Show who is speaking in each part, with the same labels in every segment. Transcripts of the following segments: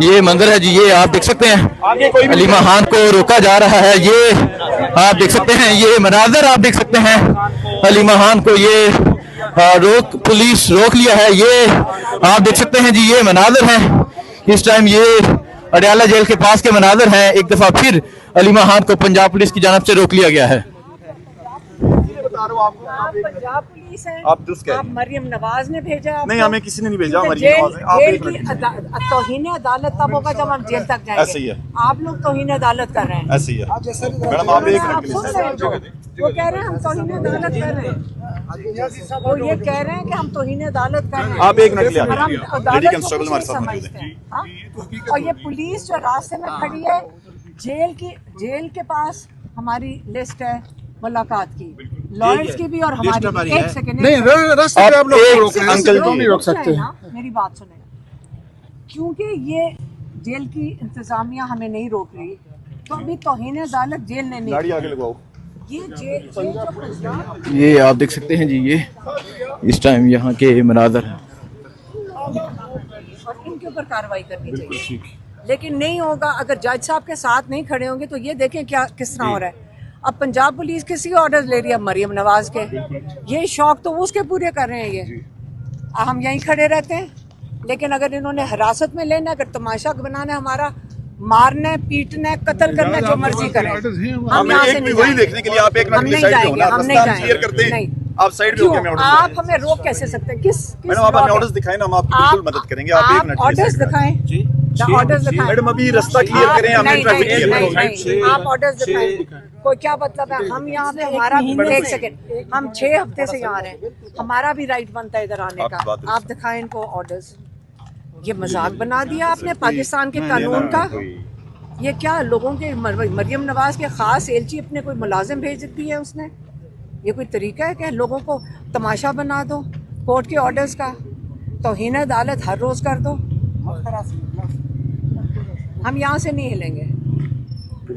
Speaker 1: ये मंजर है जी, ये आप देख सकते हैं हलीमा खान को रोका जा रहा है। ये आप देख सकते हैं, ये मनाजर आप देख सकते हैं, हलीमा खान को ये पुलिस रोक लिया है। ये आप देख सकते हैं जी, ये मनाजर है इस टाइम, ये अडयाला जेल के पास के मनाजर हैं। एक दफा फिर हलीमा खान को पंजाब पुलिस की जानब से रोक लिया गया है।
Speaker 2: पंजाब पुलिस है, आप मरियम नवाज ने भेजा आपको?
Speaker 3: नहीं, हमें किसी ने नहीं भेजा। जेल की
Speaker 2: तौहीन अदालत तब होगा जब हम जेल तक जाएंगे।
Speaker 3: ऐसे ही है,
Speaker 2: आप लोग तौहीन अदालत कर रहे हैं।
Speaker 3: ऐसे ही है मैडम, आप एक मिनट के लिए।
Speaker 2: वो कह रहे हैं हम तौहीन अदालत कर रहे हैं, वो ये कह रहे हैं कि हम तौहीन अदालत कर रहे हैं।
Speaker 3: आप एक मिनट के लिए लेडी कांस्टेबल हमारे साथ मौजूद है।
Speaker 2: और ये पुलिस जो रास्ते में खड़ी है, जेल के पास हमारी लिस्ट है मुलाकात की, लॉयर्स की भी और हमारी। एक सेकंड,
Speaker 4: नहीं रास्ते पे आप लोग अंकल को नहीं रोक सकते।
Speaker 2: मेरी बात सुने, क्योंकि ये जेल की इंतजामिया हमें नहीं रोक रही, तो अभी तौहीन अदालत जेल ने नहीं।
Speaker 3: गाड़ी आगे लगाओ।
Speaker 2: ये जेल जो पंजाब,
Speaker 1: ये आप देख सकते हैं जी, ये इस टाइम यहाँ के मनाजर हैं
Speaker 2: और इनके ऊपर कार्रवाई करनी चाहिए, लेकिन नहीं होगा। अगर जज साहब के साथ नहीं खड़े होंगे तो ये देखें क्या किस तरह हो रहा है। अब पंजाब पुलिस किसी ऑर्डर ले रही है, मरियम नवाज के। ये शौक तो उसके पूरे कर रहे हैं। ये हम यहीं खड़े रहते हैं, लेकिन अगर इन्होंने हिरासत में लेना, अगर तमाशा बनाना है हमारा, मारना है, पीटना है, कत्ल करना है, जो मर्जी करें, हम यहाँ से नहीं
Speaker 3: वही देखने के लिए आप एक मिनट साइड पे हो ना,
Speaker 2: हम नहीं
Speaker 3: रास्ता क्लियर करते हैं।
Speaker 2: नहीं,
Speaker 3: आप साइड पे होके हमें ऑर्डर
Speaker 2: आप हमें रोक कैसे सकते हैं? किस
Speaker 3: मैडम, आप हमें ऑर्डर्स दिखाएं ना, हम आपकी बिल्कुल मदद करेंगे। आप एक मिनट
Speaker 2: ऑर्डर्स दिखाएं जी, ऑर्डर्स दिखाएं
Speaker 3: मैडम। अभी रास्ता क्लियर करें, हमने ट्रैफिक क्लियर।
Speaker 2: आप ऑर्डर्स दिखाएं। कोई क्या मतलब है? हम यहाँ पे हमारा एक सेकंड, हम 6 हफ्ते से यहाँ रहे, हमारा भी राइट बनता है इधर आने का। आप दिखाएं इनको ऑर्डर्स। ये मजाक बना दिया आपने पाकिस्तान के कानून का। ये क्या लोगों के, मरियम नवाज के खास एलची अपने कोई मुलाजिम भेज दी है उसने? ये कोई तरीका है कि लोगों को तमाशा बना दो कोर्ट के ऑर्डर्स का? तौहीन अदालत हर रोज कर दो। हम यहाँ से नहीं हिलेंगे।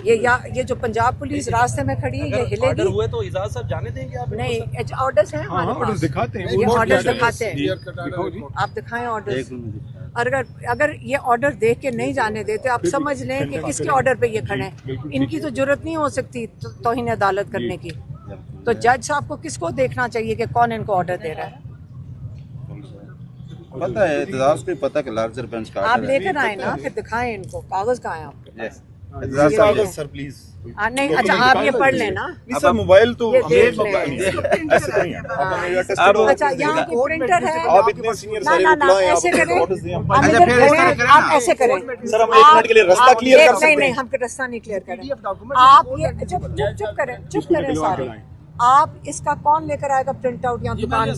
Speaker 2: ये जो पंजाब पुलिस रास्ते में खड़ी है, ये हिलेगी
Speaker 5: हुए तो इजाज़त साहब जाने देंगे आप?
Speaker 2: नहीं, ऑर्डर्स हैं हमारे पास,
Speaker 4: दिखाते हैं,
Speaker 2: ये ऑर्डर्स दिखाते हैं। आप दिखाएं ऑर्डर्स। अगर ये ऑर्डर देख के नहीं जाने देते, आप समझ लें कि किसके ऑर्डर पे ये खड़े हैं। इनकी तो जरूरत नहीं हो सकती तौहीन अदालत करने की। तो जज साहब को किसको देखना चाहिए कि कौन इनको ऑर्डर दे रहा है?
Speaker 6: पता है, एतजाज को पता कि लार्जर बेंच का
Speaker 2: आप लेकर आए ना, फिर दिखाएं इनको। कागज कहाँ है आपके?
Speaker 3: Sir please.
Speaker 2: नहीं, अच्छा आप ये पढ़ लेना।
Speaker 3: सर मोबाइल तो
Speaker 2: ये देख लें।
Speaker 3: ऐसे नहीं है।
Speaker 2: अच्छा, यहाँ की प्रिंटर है।
Speaker 3: आप इतने सीनियर सारे रिप्लाई आप
Speaker 2: ऐसे करें,
Speaker 3: ऑर्डर्स दें।
Speaker 2: आप ऐसे करें।
Speaker 3: सर हम एक मिनट के लिए रास्ता क्लियर कर सकते हैं?
Speaker 2: नहीं, हम रास्ता नहीं क्लियर करें। आप ये चुप करें सारे। आप इसका कौन लेकर आएगा प्रिंट आउट यहाँ दुकान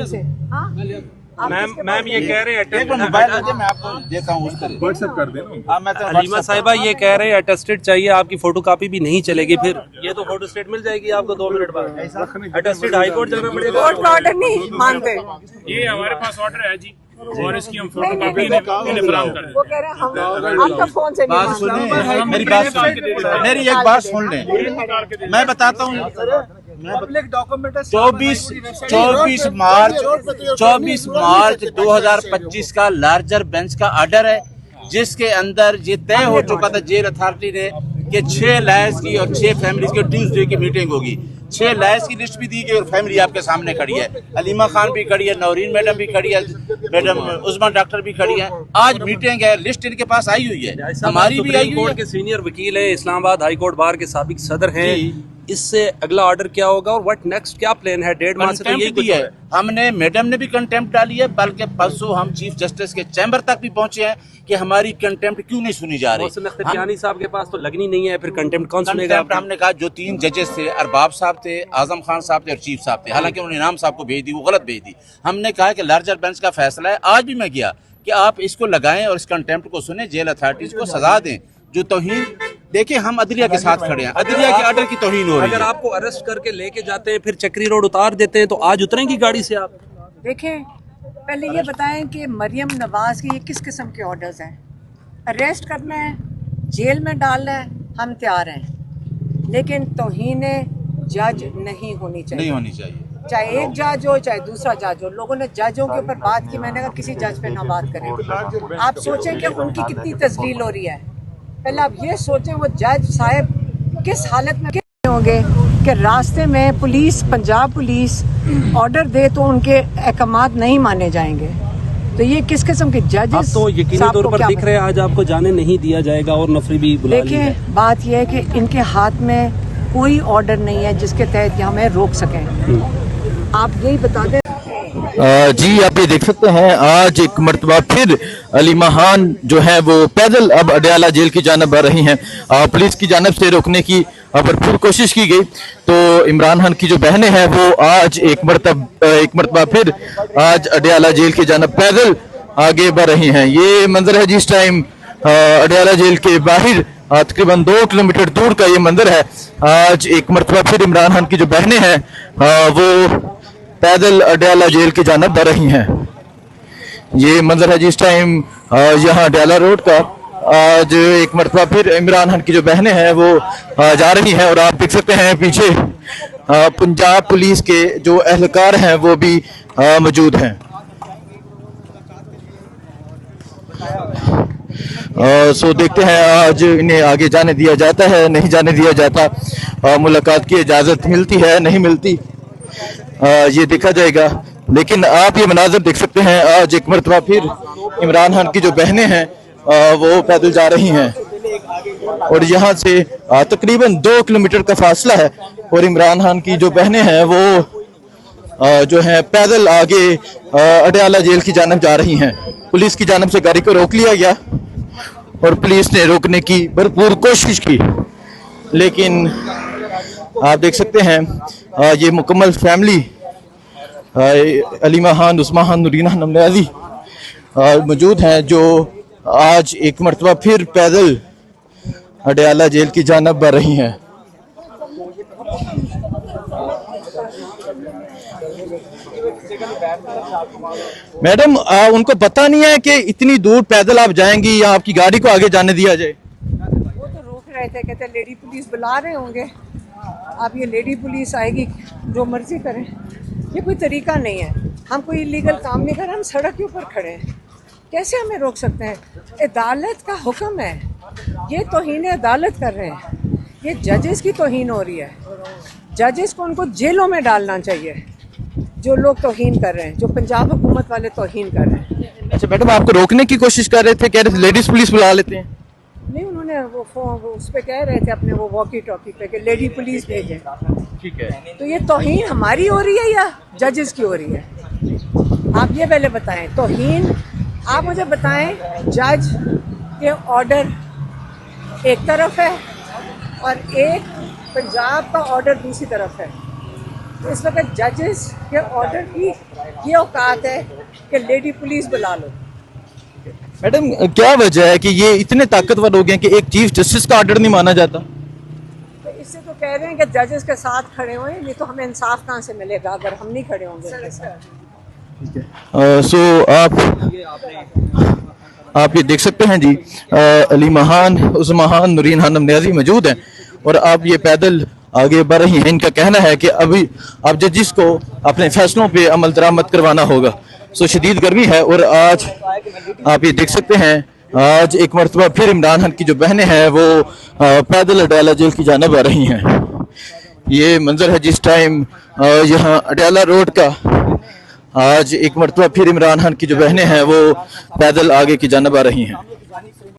Speaker 2: से? हाँ
Speaker 5: मैम ये कह रहे हैं
Speaker 6: मोबाइल मैं आपको देता हूँ, उसका
Speaker 4: व्हाट्सएप कर देना।
Speaker 5: हलीमा साहिबा ये कह रहे हैं अटेस्टेड चाहिए, आपकी फोटो कॉपी भी नहीं चलेगी। फिर ये तो फोटो स्टेट मिल जाएगी आपको 2 मिनट बाद। अटेस्टेड हाई कोर्ट जाना पड़ेगा।
Speaker 2: कोर्ट का ऑर्डर नहीं मानते।
Speaker 7: ये हमारे पास ऑर्डर है जी, और इसकी हम फोटो कॉपी इन्हें फराहम कर दें।
Speaker 2: वो कह रहे हैं हम आपका फोन से
Speaker 6: बात सुनिए, मेरी बात सुनिए, मेरी एक बात सुन लें, मैं बताता हूँ। 24 मार्च 2025 का लार्जर बेंच का ऑर्डर है, जिसके अंदर ये तय हो चुका था जेल अथॉरिटी ने कि 6 लायर्स की और 6 फैमिलीज की ट्यूसडे की मीटिंग होगी। 6 लायर्स की लिस्ट भी दी गई और फैमिली आपके सामने खड़ी है। हलीमा खान भी खड़ी है, नौरीन मैडम भी खड़ी है, मैडम उस्मान डॉक्टर भी खड़ी है। आज मीटिंग है, लिस्ट इनके पास आई हुई है, हमारी भी आई हुई है।
Speaker 5: के सीनियर वकील है, इस्लामाबाद हाई कोर्ट बार के साबिक सदर हैं। इससे अगला ऑर्डर क्या होगा और व्हाट नेक्स्ट, क्या प्लान है? 1.5 माह से तो यही कुछ है।
Speaker 6: हमने मैडम ने भी कंटेम्प्ट डाली है, बल्कि परसों हम चीफ जस्टिस के चैम्बर तक भी पहुंचे हैं कि हमारी कंटेम्प्ट क्यों नहीं सुनी जा रही।
Speaker 5: साहब के पास तो लगनी नहीं है, फिर कंटेम्प्ट कौन सुनेगा?
Speaker 6: हमने कहा जो 3 जजेस थे, अरबाब साहब थे, आजम खान साहब थे और चीफ साहब थे, हालांकि उन्होंने इनाम साहब को भेज दी, वो गलत भेज दी। हमने कहा कि लार्जर बेंच का फैसला है। आज भी मैं गया कि आप इसको लगाएं और इस कंटेम्प्ट को सुने, जेल अथॉरिटीज को सजा दें। जो तौहीन, देखिए हम अदलिया के साथ खड़े हैं, अदलिया के ऑर्डर की तौहीन हो रही है।
Speaker 5: अगर आपको अरेस्ट करके लेके जाते हैं, फिर चक्री रोड उतार देते हैं, तो आज उतरेंगी गाड़ी से आप?
Speaker 2: देखें, पहले ये बताएं कि मरियम नवाज के ये किस किस्म के ऑर्डर्स हैं? अरेस्ट करना है, जेल में डालना है, हम तैयार हैं, लेकिन तौहीन जज नहीं होनी चाहिए।
Speaker 6: नहीं होनी चाहिए।
Speaker 2: चाहे एक जज हो चाहे दूसरा जज हो, लोगों ने जजों के ऊपर बात की, मैंने कहा किसी जज पे ना बात करें। आप सोचें कि उनकी कितनी तस्लील हो रही है, पहले आप ये सोचें वो जज साहब किस हालत में होंगे कि रास्ते में पुलिस, पंजाब पुलिस ऑर्डर दे तो उनके अहकामात नहीं माने जाएंगे। तो ये किस किस्म के जजेस
Speaker 5: तो यकीनी तौर पर दिख रहे हैं आज आपको जाने नहीं दिया जाएगा और नफरी भी बुला ली है।
Speaker 2: देखिए बात यह है कि इनके हाथ में कोई ऑर्डर नहीं है जिसके तहत हमें रोक सकें। आप यही बता दें।
Speaker 1: जी आप ये देख सकते हैं आज एक मर्तबा फिर अलीमा खान जो है वो पैदल अब अडयाला जेल की जानब आ रही हैं। पुलिस की जानब से रोकने की भरपूर कोशिश की गई तो इमरान खान की जो बहनें हैं वो आज एक मर्तबा फिर आज अडयाला जेल की जानब पैदल आगे बढ़ रही हैं। ये मंजर है जिस टाइम अडयाला जेल के बाहर तकरीबन 2 किलोमीटर दूर का ये मंदिर है। आज एक मर्तबा फिर इमरान खान की जो बहनें हैं वो पैदल अडयाला जेल की जानब बढ़ रही हैं। ये मंजर है जिस टाइम यहाँ अडयाला रोड का आज एक मर्तबा फिर इमरान खान की जो बहनें हैं वो जा रही हैं और आप देख सकते हैं पीछे पंजाब पुलिस के जो एहलकार हैं वो भी मौजूद हैं। सो देखते हैं आज इन्हें आगे जाने दिया जाता है नहीं जाने दिया जाता, मुलाकात की इजाज़त मिलती है नहीं मिलती, ये देखा जाएगा। लेकिन आप ये मनाजर देख सकते हैं आज एक मर्तबा फिर इमरान खान की जो बहनें हैं वो पैदल जा रही हैं और यहाँ से तकरीबन 2 किलोमीटर का फासला है और इमरान खान की जो बहनें हैं वो जो है पैदल आगे अडयाला जेल की जानब जा रही हैं। पुलिस की जानब से गाड़ी को रोक लिया गया और पुलिस ने रोकने की भरपूर कोशिश की, लेकिन आप देख सकते हैं ये मुकम्मल फैमिली अलीमा खान, उस्मा खान, नूरीना खान न्याजी मौजूद हैं जो आज एक मर्तबा फिर पैदल अडयाला जेल की जानब बढ़ रही हैं। मैडम उनको पता नहीं है कि इतनी दूर पैदल आप जाएंगी या आपकी गाड़ी को आगे जाने दिया जाए?
Speaker 2: वो तो रोक रहे थे, कहते लेडी पुलिस बुला रहे होंगे, आप ये लेडी पुलिस आएगी जो मर्जी करें। ये कोई तरीका नहीं है, हम कोई इलीगल काम नहीं कर रहे, हम सड़क के ऊपर खड़े हैं, कैसे हमें रोक सकते हैं? अदालत का हुक्म है, ये तौहीन अदालत कर रहे हैं, ये जजेस की तौहीन हो रही है। जजेस को उनको जेलों में डालना चाहिए जो लोग तौहीन कर रहे हैं, जो पंजाब हुकूमत वाले तौहीन कर रहे हैं।
Speaker 1: अच्छा मैडम आपको रोकने की कोशिश कर रहे थे, कह रहे थे लेडीज पुलिस बुला लेते हैं?
Speaker 2: नहीं, उन्होंने वो उस पर कह रहे थे अपने वो वॉकी टॉकी पे कि लेडी पुलिस भेजें।
Speaker 1: ठीक है,
Speaker 2: तो ये तौहीन हमारी हो रही है या जजेस की हो रही है? आप ये पहले बताएं। तौहीन आप मुझे बताएं, जज के ऑर्डर एक तरफ है और एक पंजाब का ऑर्डर दूसरी तरफ है। तो इस वक्त जजेस के ऑर्डर की ये औकात है कि लेडी पुलिस बुला लो।
Speaker 1: मैडम क्या वजह है कि ये इतने ताकतवर हो गए कि एक चीफ जस्टिस का ऑर्डर नहीं माना जाता?
Speaker 2: तो इससे तो कह रहे हैं कि जजेस के साथ खड़े हुए, नहीं तो हमें इंसाफ कहाँ से मिलेगा अगर हम नहीं खड़े होंगे उनके साथ।
Speaker 1: सो आप ये देख सकते हैं जी अलीमा खान, उस्मा खान, नूरीन खान न्याजी मौजूद हैं और अब ये पैदल आगे बढ़ रही हैं। इनका कहना है कि अभी अब जजिस को अपने फैसलों पे अमल दरामद करवाना होगा। सो शदीद गर्मी है और आज आप ये देख सकते हैं आज एक मरतबा फिर इमरान खान की जो बहनें हैं वो पैदल अडयाला जेल की जानब आ रही हैं। ये मंजर है जिस टाइम यहाँ अडयाला रोड का आज एक मरतबा फिर इमरान खान की जो बहनें हैं वो पैदल आगे की जानब आ रही हैं।